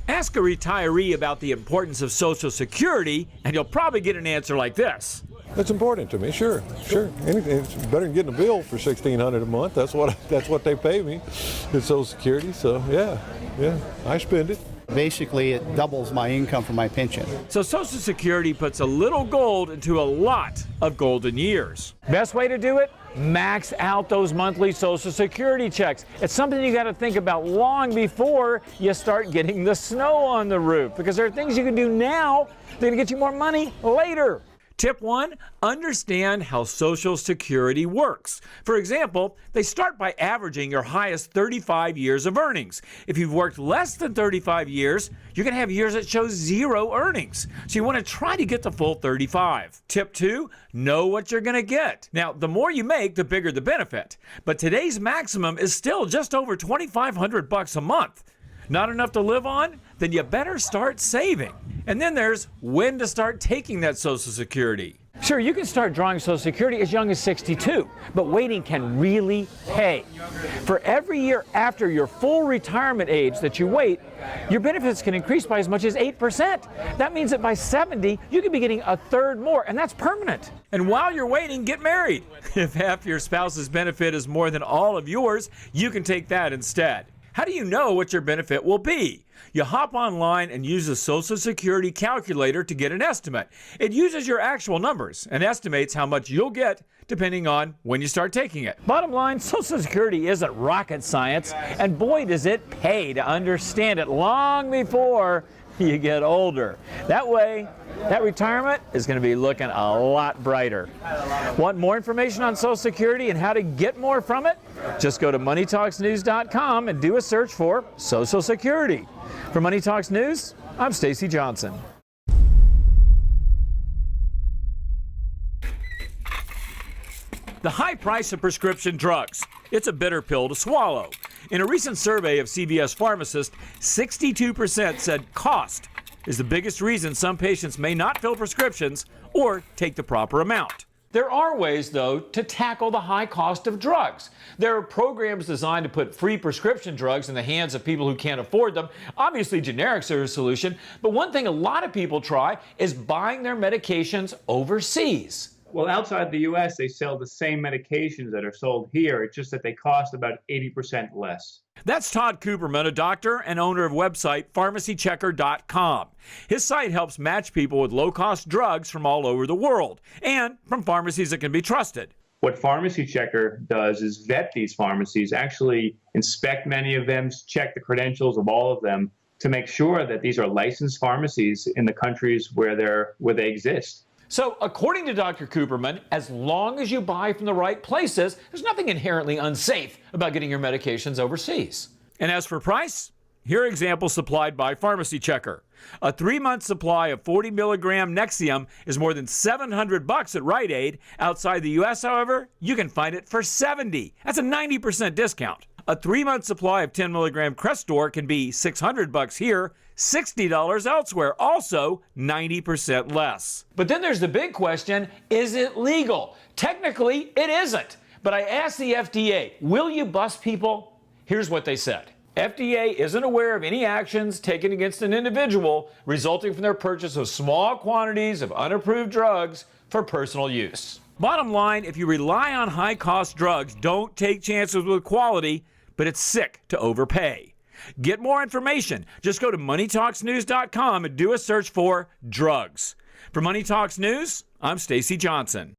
Ask a retiree about the importance of Social Security, and you'll probably get an answer like this. It's important to me, sure. Anything, it's better than getting a bill for $1,600 a month. That's what they pay me. It's Social Security, so yeah, I spend it. Basically, it doubles my income from my pension. So Social Security puts a little gold into a lot of golden years. Best way to do it? Max out those monthly Social Security checks. It's something you got to think about long before you start getting the snow on the roof, because there are things you can do now that are going to get you more money later. Tip 1, understand how Social Security works. For example, they start by averaging your highest 35 years of earnings. If you've worked less than 35 years, you're going to have years that show 0 earnings. So you want to try to get the full 35. Tip 2, know what you're going to get. Now, the more you make, the bigger the benefit. But today's maximum is still just over $2,500 a month. Not enough to live on? Then you better start saving. And then there's when to start taking that Social Security. Sure, you can start drawing Social Security as young as 62, but waiting can really pay. For every year after your full retirement age that you wait, your benefits can increase by as much as 8%. That means that by 70, you could be getting a third more, and that's permanent. And while you're waiting, get married. If half your spouse's benefit is more than all of yours, you can take that instead. How do you know what your benefit will be? You hop online and use a Social Security calculator to get an estimate. It uses your actual numbers and estimates how much you'll get depending on when you start taking it. Bottom line, Social Security isn't rocket science, and boy does it pay to understand it long before you get older. That way, that retirement is going to be looking a lot brighter. Want more information on Social Security and how to get more from it? Just go to MoneyTalksNews.com and do a search for Social Security. For Money Talks News, I'm Stacy Johnson. The high price of prescription drugs. It's a bitter pill to swallow. In a recent survey of CVS pharmacists, 62% said cost is the biggest reason some patients may not fill prescriptions or take the proper amount. There are ways, though, to tackle the high cost of drugs. There are programs designed to put free prescription drugs in the hands of people who can't afford them. Obviously, generics are a solution, but one thing a lot of people try is buying their medications overseas. Well, outside the U.S., they sell the same medications that are sold here. It's just that they cost about 80% less. That's Todd Cooperman, a doctor and owner of website PharmacyChecker.com. His site helps match people with low-cost drugs from all over the world and from pharmacies that can be trusted. What Pharmacy Checker does is vet these pharmacies, actually inspect many of them, check the credentials of all of them to make sure that these are licensed pharmacies in the countries where they exist. So, according to Dr. Cooperman, as long as you buy from the right places, there's nothing inherently unsafe about getting your medications overseas. And as for price, here are examples supplied by Pharmacy Checker. A 3-month supply of 40 milligram Nexium is more than $700 at Rite Aid. Outside the U.S., however, you can find it for $70. That's a 90% discount. A 3-month supply of 10 milligram Crestor can be $600 here, $60 elsewhere, also 90% less. But then there's the big question, is it legal? Technically, it isn't. But I asked the FDA, will you bust people? Here's what they said. FDA isn't aware of any actions taken against an individual resulting from their purchase of small quantities of unapproved drugs for personal use. Bottom line, if you rely on high-cost drugs, don't take chances with quality, but it's sick to overpay. Get more information. Just go to MoneyTalksNews.com and do a search for drugs. For Money Talks News, I'm Stacy Johnson.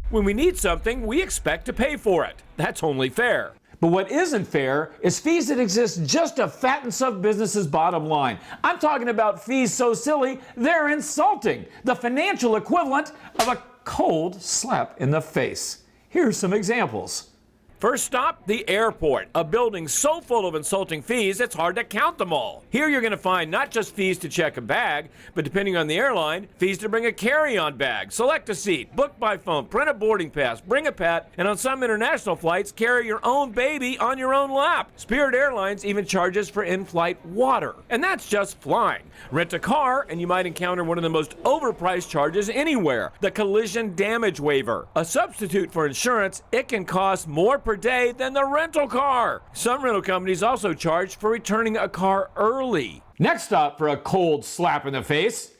When we need something, we expect to pay for it. That's only fair. But what isn't fair is fees that exist just to fatten some businesses' bottom line. I'm talking about fees so silly, they're insulting. The financial equivalent of a cold slap in the face. Here's some examples. First stop, the airport, a building so full of insulting fees it's hard to count them all. Here you're going to find not just fees to check a bag, but depending on the airline, fees to bring a carry-on bag, select a seat, book by phone, print a boarding pass, bring a pet, and on some international flights, carry your own baby on your own lap. Spirit Airlines even charges for in-flight water. And that's just flying. Rent a car, and you might encounter one of the most overpriced charges anywhere, the collision damage waiver. A substitute for insurance, it can cost more per day than the rental car. Some rental companies also charge for returning a car early. Next up for a cold slap in the face,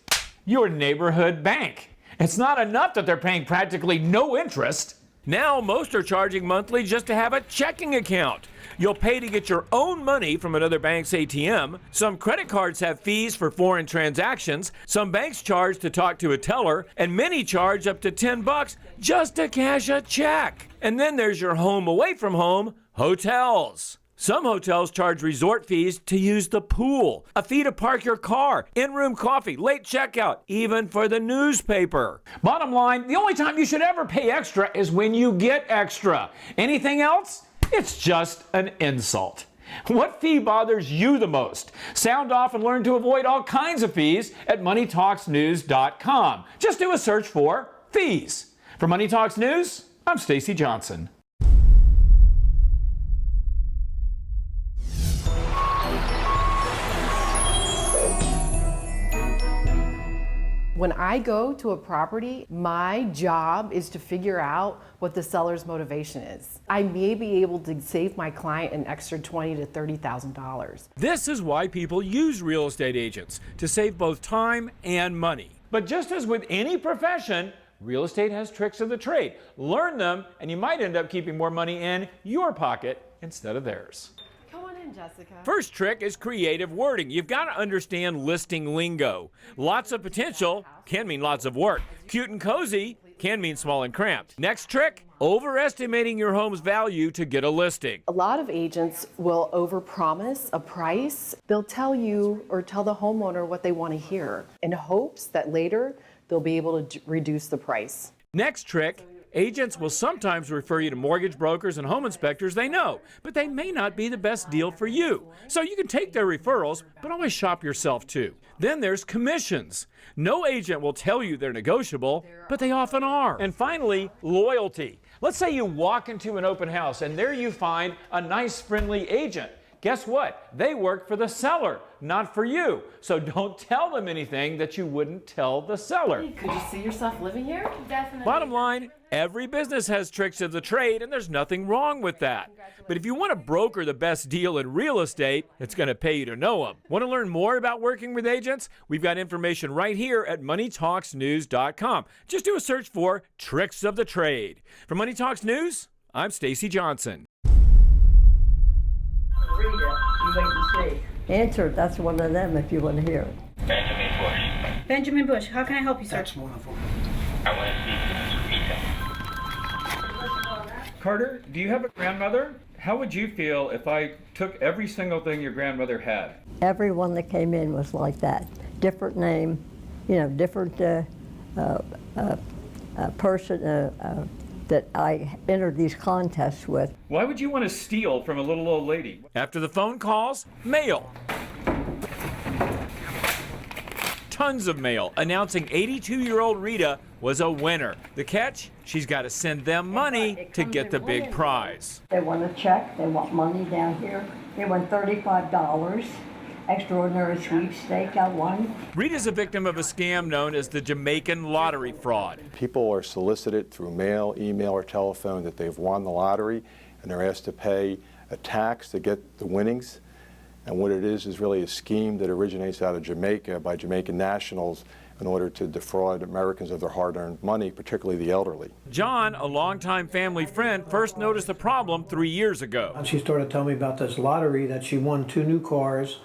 your neighborhood bank. It's not enough that they're paying practically no interest. Now most are charging monthly just to have a checking account. You'll pay to get your own money from another bank's ATM. Some credit cards have fees for foreign transactions. Some banks charge to talk to a teller, and many charge up to $10 just to cash a check. And then there's your home away from home, hotels. Some hotels charge resort fees to use the pool, a fee to park your car, in-room coffee, late checkout, even for the newspaper. Bottom line, the only time you should ever pay extra is when you get extra. Anything else? It's just an insult. What fee bothers you the most? Sound off and learn to avoid all kinds of fees at MoneyTalksNews.com. Just do a search for fees. For Money Talks News, I'm Stacy Johnson. When I go to a property, my job is to figure out what the seller's motivation is. I may be able to save my client an extra $20,000 to $30,000. This is why people use real estate agents, to save both time and money. But just as with any profession, real estate has tricks of the trade. Learn them, and you might end up keeping more money in your pocket instead of theirs. Come on in, Jessica. First trick is creative wording. You've got to understand listing lingo. Lots of potential can mean lots of work. Cute and cozy can mean small and cramped. Next trick, overestimating your home's value to get a listing. A lot of agents will overpromise a price. They'll tell you or tell the homeowner what they want to hear in hopes that later they'll be able to reduce the price. Next trick, agents will sometimes refer you to mortgage brokers and home inspectors they know, but they may not be the best deal for you. So you can take their referrals, but always shop yourself too. Then there's commissions. No agent will tell you they're negotiable, but they often are. And finally, loyalty. Let's say you walk into an open house and there you find a nice, friendly agent. Guess what? They work for the seller, not for you. So don't tell them anything that you wouldn't tell the seller. Could you see yourself living here? Definitely. Bottom line, every business has tricks of the trade, and there's nothing wrong with that. But if you want to broker the best deal in real estate, it's going to pay you to know them. Want to learn more about working with agents? We've got information right here at MoneyTalksNews.com. Just do a search for Tricks of the Trade. For Money Talks News, I'm Stacy Johnson. Rita, you wait and see. Answer, that's one of them if you want to hear it. Benjamin Bush. Benjamin Bush, how can I help you, sir? That's wonderful. I want to speak to Ms. Rita. Carter, do you have a grandmother? How would you feel if I took every single thing your grandmother had? Everyone that came in was like that. Different name, different person that I entered these contests with. Why would you want to steal from a little old lady? After the phone calls, mail. Tons of mail announcing 82-year-old Rita was a winner. The catch? She's got to send them money to get the big prize. They want a check, they want money down here. They want $35. Extraordinary sweepstake, I won. Rita's a victim of a scam known as the Jamaican lottery fraud. People are solicited through mail, email, or telephone that they've won the lottery, and they're asked to pay a tax to get the winnings. And what it is really a scheme that originates out of Jamaica by Jamaican nationals in order to defraud Americans of their hard-earned money, particularly the elderly. John, a longtime family friend, first noticed the problem 3 years ago. She started telling me about this lottery that she won 2 new cars.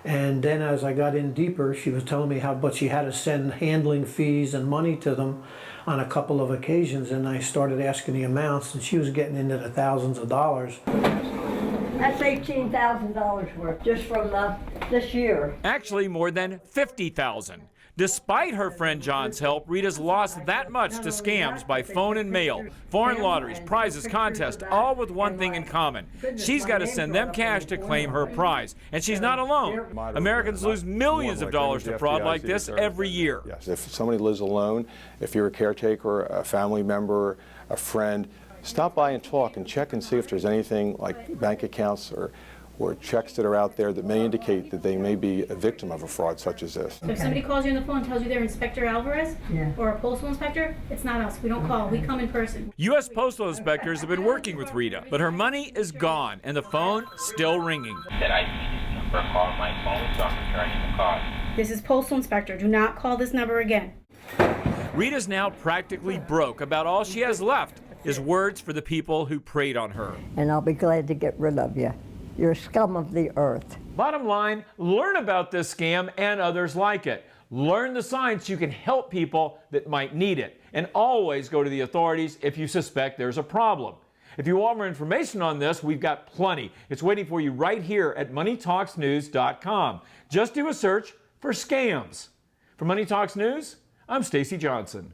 And then as I got in deeper, she was telling me but she had to send handling fees and money to them on a couple of occasions, and I started asking the amounts, and she was getting into the thousands of dollars. That's $18,000 worth just from this year. Actually, more than $50,000. Despite her friend John's help, Rita's lost that much to scams by phone and mail, foreign lotteries, prizes, contests, all with one thing in common. She's got to send them cash to claim her prize. And she's not alone. Americans lose millions of dollars to fraud like this every year. Yes, if somebody lives alone, if you're a caretaker, a family member, a friend, stop by and talk and check and see if there's anything like bank accounts or or checks that are out there that may indicate that they may be a victim of a fraud such as this. So if somebody calls you on the phone and tells you they're Inspector Alvarez or a postal inspector, it's not us. We don't call. We come in person. U.S. postal inspectors have been working with Rita, but her money is gone and the phone still ringing. That I see this number, call my phone, so I'm returning the call. This is Postal Inspector. Do not call this number again. Rita's now practically broke. About all she has left is words for the people who preyed on her. And I'll be glad to get rid of you. You're scum of the earth. Bottom line, learn about this scam and others like it. Learn the signs so you can help people that might need it. And always go to the authorities if you suspect there's a problem. If you want more information on this, we've got plenty. It's waiting for you right here at MoneyTalksNews.com. Just do a search for scams. For Money Talks News, I'm Stacy Johnson.